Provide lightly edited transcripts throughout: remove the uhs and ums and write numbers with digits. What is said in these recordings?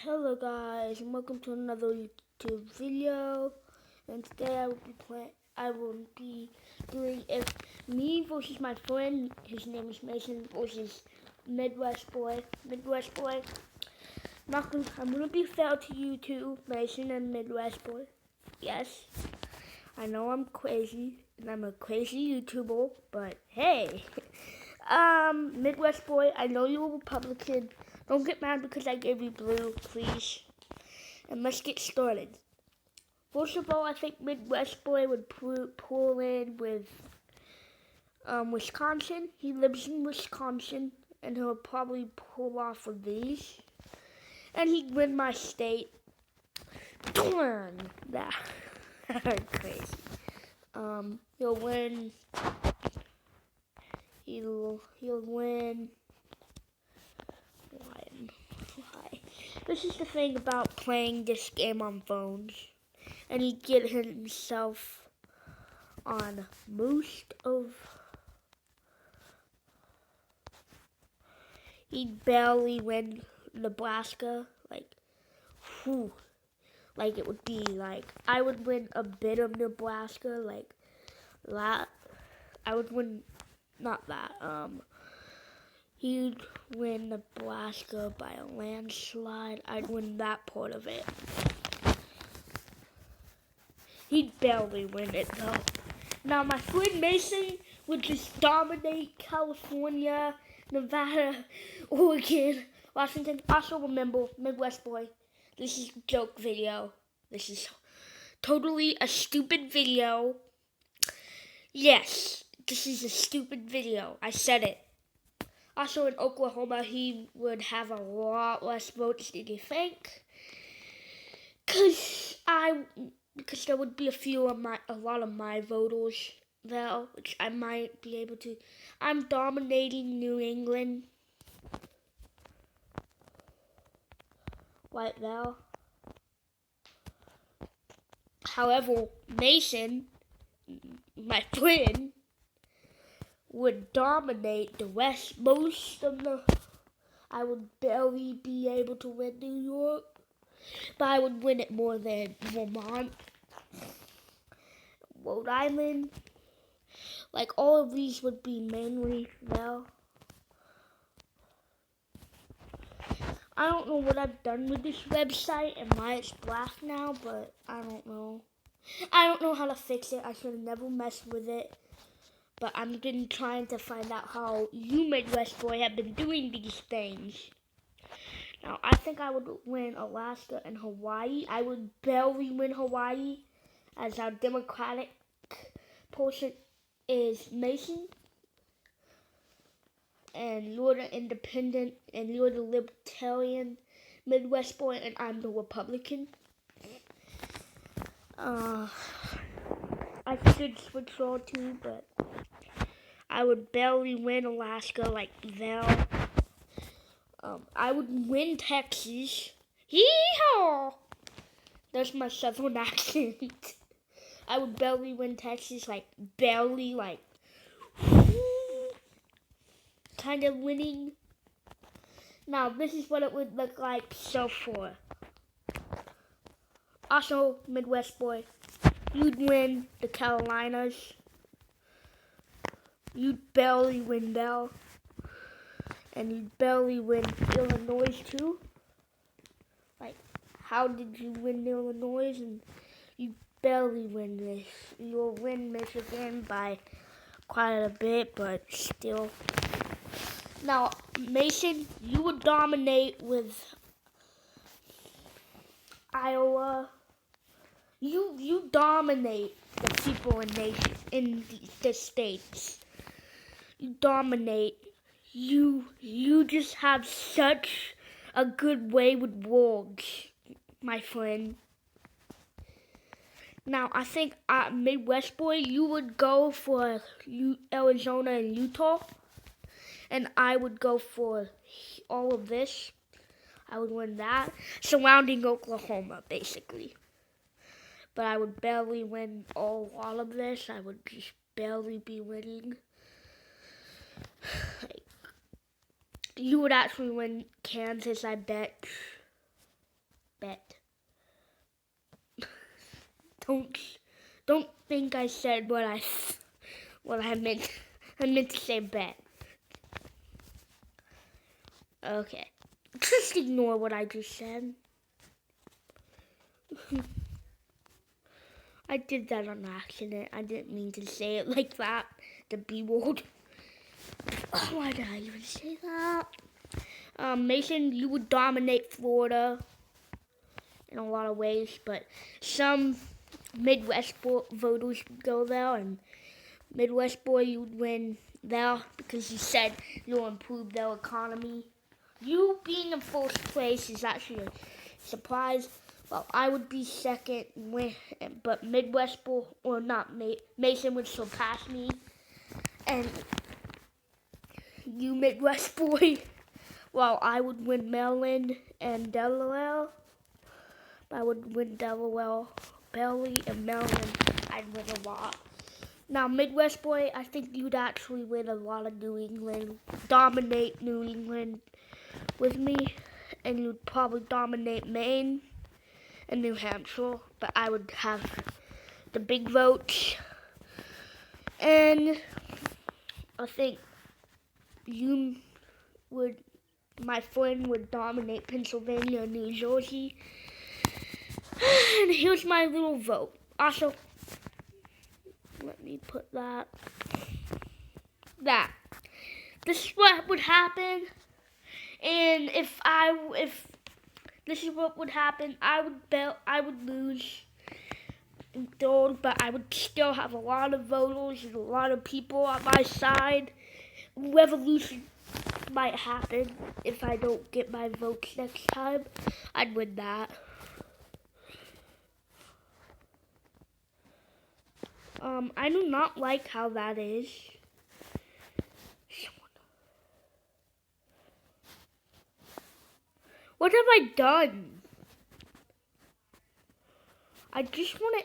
Hello guys, and welcome to another YouTube video. And today I will be doing if me versus my friend, his name is Mason, versus Midwest Boy. I'm gonna be fair to you two, Mason and Midwest Boy. Yes, I know I'm crazy and I'm a crazy YouTuber, but hey. Midwest Boy, I know you're a Republican. Don't get mad because I gave you blue, please. And let's get started. First of all, I think Midwest Boy would pull in with Wisconsin. He lives in Wisconsin, and he'll probably pull off of these. And he'd win my state. Darn! That crazy. He'll win. He'll win. Why? This is the thing about playing this game on phones. And he get himself on most of. He'd barely win Nebraska. Like it would be like I would win a bit of Nebraska, like that. I would win. Not that. He'd win Nebraska by a landslide. I'd win that part of it. He'd barely win it though. Now my friend Mason would just dominate California, Nevada, Oregon, Washington. Also remember, Midwest Boy, this is a joke video. This is totally a stupid video. Yes. This is a stupid video. I said it. Also in Oklahoma, he would have a lot less votes than you think. Because there would be a lot of my voters there, which I might be able to. I'm dominating New England. Right there. However, Mason, my friend, would dominate the West. I would barely be able to win New York, but I would win it more than Vermont, Rhode Island. Like all of these would be mainly there. I don't know what I've done with this website and why it's black now, but I don't know. I don't know how to fix it. I should have never messed with it. But I've been trying to find out how you, Midwest Boy, have been doing these things. Now, I think I would win Alaska and Hawaii. I would barely win Hawaii, as our Democratic person is Mason. And you're the Independent, and you're the Libertarian Midwest Boy, and I'm the Republican. I should switch all two, but I would barely win Alaska like there. I would win Texas. Hee-haw! There's my southern accent. I would barely win Texas, barely, kind of winning. Now, this is what it would look like so far. Also, Midwest Boy, you'd win the Carolinas. You'd barely win there. And you'd barely win Illinois too. How did you win Illinois? And you barely win this. You'll win Michigan by quite a bit, but still. Now, Mason, you would dominate with Iowa. You dominate the people in the states. You dominate. You just have such a good way with words, my friend. Now, I think Midwest Boy, you would go for Arizona and Utah. And I would go for all of this. I would win that. Surrounding Oklahoma, basically. But I would barely win all of this. I would just barely be winning. You would actually win Kansas, I bet. bet. Don't think I said what I meant. I meant to say bet. Okay. Just ignore what I just said. I did that on accident. I didn't mean to say it like that. The B word. Why did I even say that? Mason, you would dominate Florida in a lot of ways, but some Midwest voters would go there, and Midwest boy, you would win there because you said you'll improve their economy. You being in first place is actually a surprise. Well, I would be second, but Midwest boy, or not, Mason would surpass me, and you Midwest boy, well, I would win Maryland and Delaware. I would win Delaware, barely, and Maryland, I'd win a lot. Now, Midwest boy, I think you'd actually win a lot of New England, dominate New England with me, and you'd probably dominate Maine and New Hampshire, but I would have the big votes, and I think my friend would dominate Pennsylvania and New Jersey. And here's my little vote. Also, let me put that. This is what would happen. And if this is what would happen, I would lose in third, but I would still have a lot of voters and a lot of people on my side. Revolution might happen if I don't get my votes next time. I'd win that. I do not like how that is. What have I done? I just want to...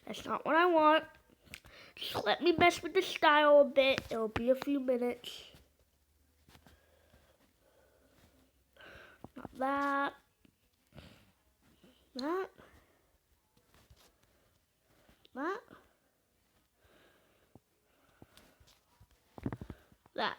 That's not what I want. Just let me mess with the style a bit. It'll be a few minutes. Not that. That. That. That.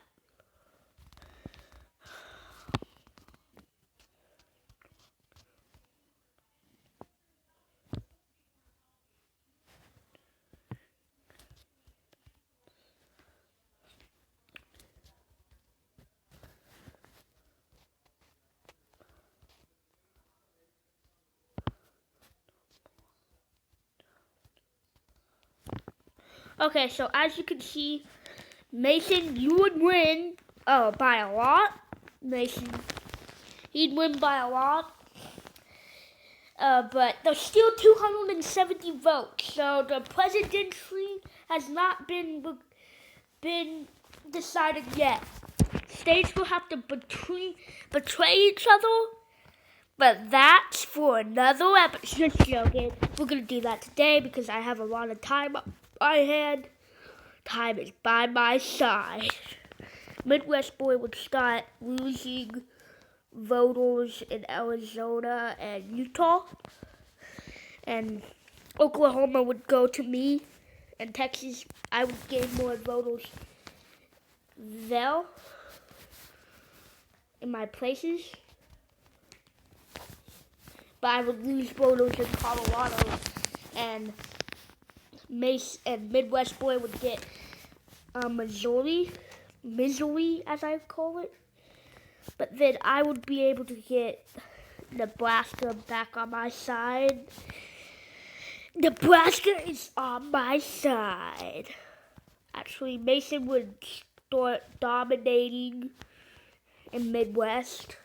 Okay, so as you can see, Mason, you would win by a lot. Mason, he'd win by a lot. But there's still 270 votes, so the presidency has not been decided yet. States will have to betray each other, but that's for another episode. Just joking. We're gonna do that today because I have a lot of time on my hand. Time is by my side. Midwest boy would start losing voters in Arizona and Utah, and Oklahoma would go to me, and Texas, I would gain more voters there in my places, but I would lose voters in Colorado, and Midwest boy would get Missouri as I call it. But then I would be able to get Nebraska back on my side. Nebraska is on my side. Actually, Mason would start dominating in Midwest.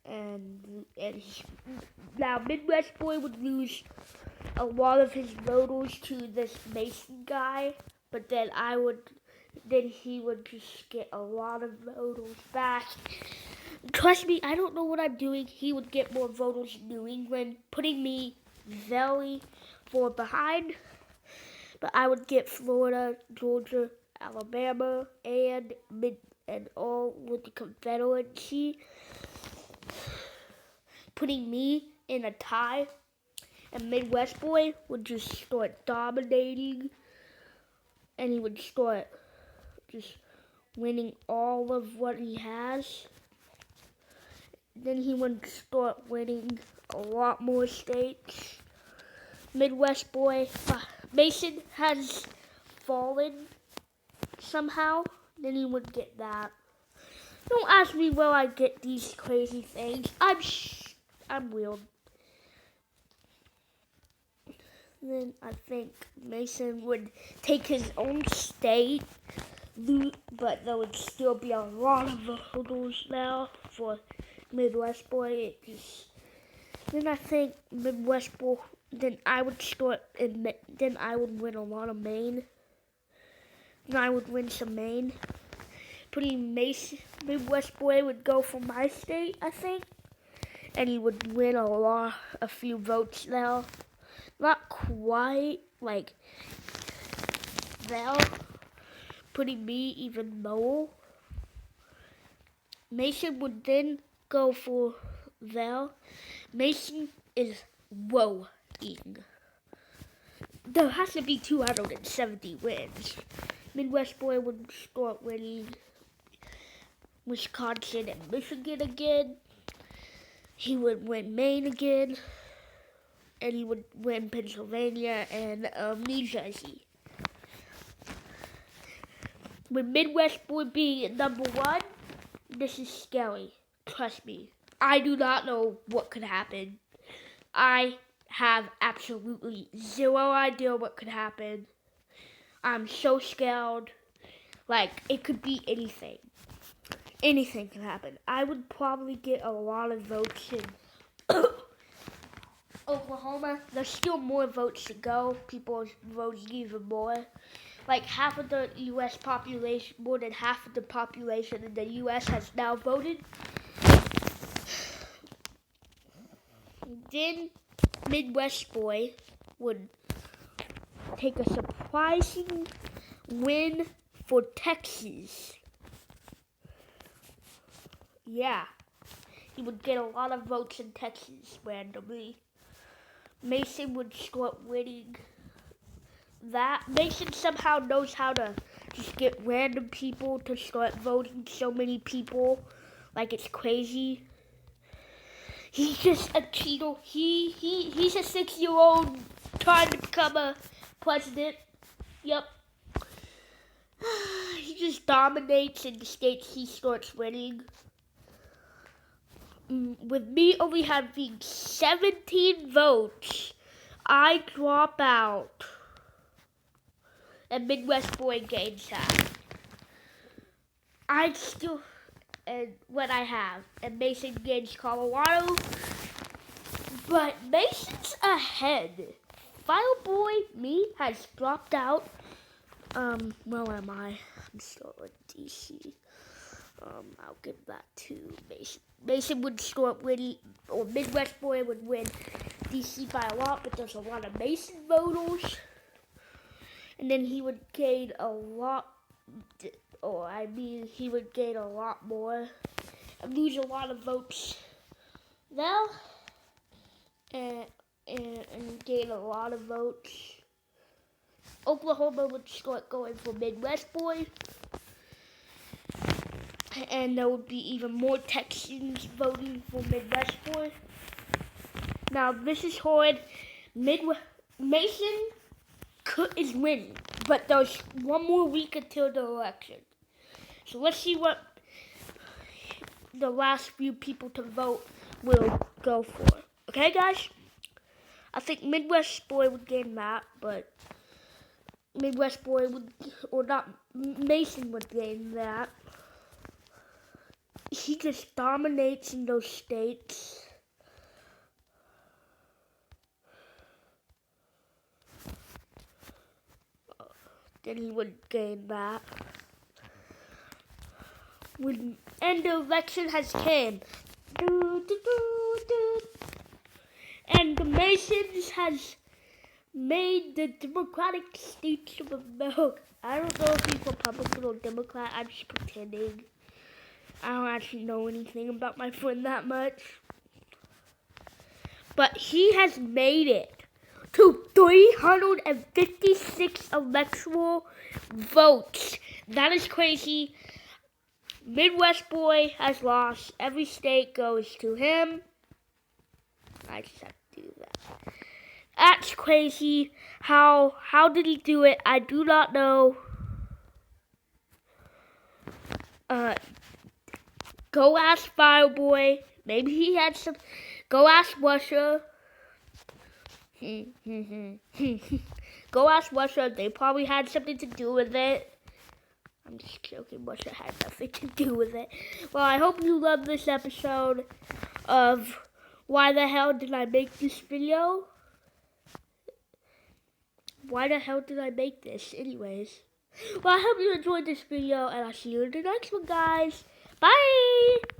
And now Midwest boy would lose a lot of his voters to this Mason guy. But then he would just get a lot of voters back. Trust me, I don't know what I'm doing. He would get more voters in New England, putting me very 4 behind. But I would get Florida, Georgia, Alabama, and all with the Confederacy, putting me in a tie. And Midwest Boy would just start dominating, and he would start just winning all of what he has. Then he would start winning a lot more states. Midwest Boy, Mason has fallen somehow. Then he would get that. Don't ask me where I get these crazy things. I'm weird. Then I think Mason would take his own state, but there would still be a lot of hurdles now for Midwest Boy. Then I think Midwest Boy. Then I would then I would win a lot of Maine. Then I would win some Maine. Midwest Boy would go for my state, I think, and he would win a few votes now. Not quite like Val, putting me even lower. Mason would then go for Val. Mason is woeing. There has to be 270 wins. Midwest Boy would start winning Wisconsin and Michigan again. He would win Maine again. And he would win Pennsylvania and New Jersey. With Midwest Boy being number 1, this is scary. Trust me. I do not know what could happen. I have absolutely zero idea what could happen. I'm so scared. Like, it could be anything. Anything can happen. I would probably get a lot of votes in Oklahoma. There's still more votes to go. People voting even more. Like half of the U.S. population, more than half of the population in the U.S. has now voted. Then Midwest Boy would take a surprising win for Texas. Yeah, he would get a lot of votes in Texas randomly. Mason would start winning that. Mason somehow knows how to just get random people to start voting so many people. Like, it's crazy. He's just a cheater. He's a 6-year-old trying to become a president. Yep. He just dominates in the states he starts winning. With me only having 17 votes, I drop out. And Midwest Boy gains that. And what I have. And Mason gains Colorado. But Mason's ahead. Fireboy, me, has dropped out. Where am I? I'm still in DC. I'll give that to Mason. Mason would start winning, or Midwest Boy would win DC by a lot, but there's a lot of Mason voters. And then he would gain a lot, he would gain a lot more and lose a lot of votes now, and gain a lot of votes. Oklahoma would start going for Midwest Boy, and there would be even more Texans voting for Midwest Boy. Now this is hard. Mason is winning, but there's one more week until the election. So let's see what the last few people to vote will go for. Okay, guys? I think Midwest Boy would gain that, but Midwest Boy Mason would gain that. He just dominates in those states. Then he would gain that. And the election has came. And the Masons has made the Democratic States of America. I don't know if he's Republican or Democrat. I'm just pretending. I don't actually know anything about my friend that much. But he has made it to 356 electoral votes. That is crazy. Midwest Boy has lost. Every state goes to him. I just have to do that. That's crazy. How did he do it? I do not know. Go ask Fireboy. Maybe he had some. Go ask Russia. Go ask Russia. They probably had something to do with it. I'm just joking. Russia had nothing to do with it. Well, I hope you loved this episode of Why the Hell Did I Make This Video? Why the hell did I make this? Anyways. Well, I hope you enjoyed this video, and I'll see you in the next one, guys. Bye!